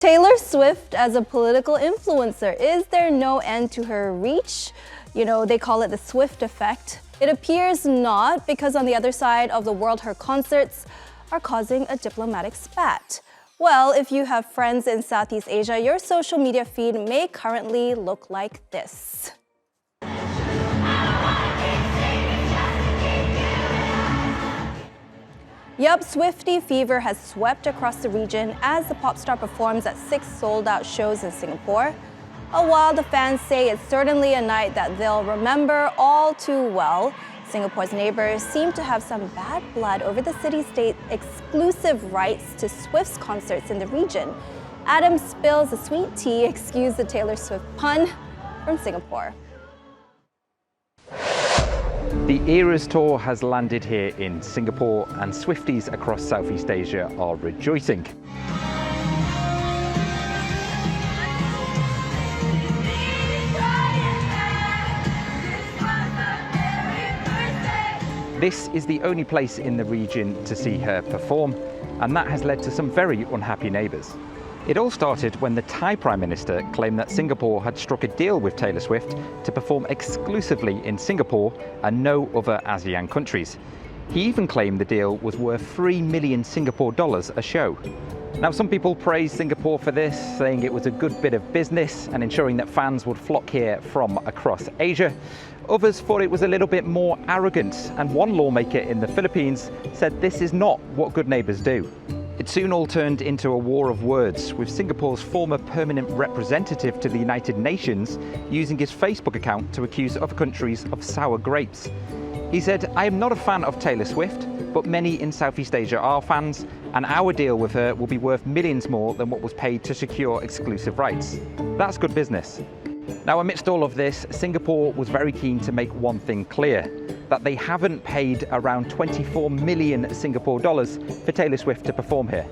Taylor Swift as a political influencer. Is there no end to her reach? You know, they call it the Swift effect. It appears not, because on the other side of the world, her concerts are causing a diplomatic spat. Well, if you have friends in Southeast Asia, your social media feed may currently look like this. Yup, Swiftie fever has swept across the region as the pop star performs at 6 sold-out shows in Singapore. While the fans say it's certainly a night that they'll remember all too well, Singapore's neighbours seem to have some bad blood over the city-state exclusive rights to Swift's concerts in the region. Adam spills the sweet tea, excuse the Taylor Swift pun, from Singapore. The Eras tour has landed here in Singapore, and Swifties across Southeast Asia are rejoicing. This is the only place in the region to see her perform, and that has led to some very unhappy neighbours. It all started when the Thai Prime Minister claimed that Singapore had struck a deal with Taylor Swift to perform exclusively in Singapore and no other ASEAN countries. He even claimed the deal was worth 3 million Singapore dollars a show. Now, some people praised Singapore for this, saying it was a good bit of business and ensuring that fans would flock here from across Asia. Others thought it was a little bit more arrogant, and one lawmaker in the Philippines said this is not what good neighbours do. It soon all turned into a war of words, with Singapore's former permanent representative to the United Nations using his Facebook account to accuse other countries of sour grapes. He said, "I am not a fan of Taylor Swift, but many in Southeast Asia are fans, and our deal with her will be worth millions more than what was paid to secure exclusive rights. That's good business." Now, amidst all of this, Singapore was very keen to make one thing clear, that they haven't paid around 24 million Singapore dollars for Taylor Swift to perform here.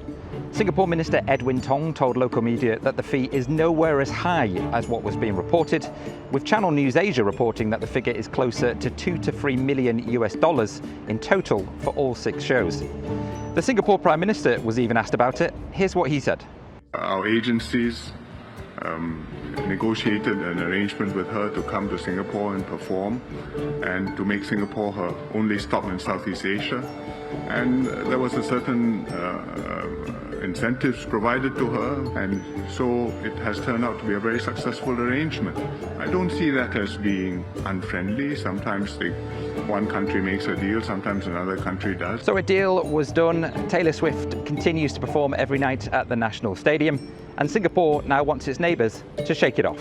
Singapore Minister Edwin Tong told local media that the fee is nowhere as high as what was being reported, with Channel News Asia reporting that the figure is closer to 2 to 3 million US dollars in total for all 6 shows. The Singapore Prime Minister was even asked about it. Here's what he said. Our agencies negotiated an arrangement with her to come to Singapore and perform, and to make Singapore her only stop in Southeast Asia. And there was a certain incentives provided to her, and so it has turned out to be a very successful arrangement. I don't see that as being unfriendly. Sometimes one country makes a deal, sometimes another country does. So a deal was done. Taylor Swift continues to perform every night at the National Stadium, and Singapore now wants its neighbours to shake it off.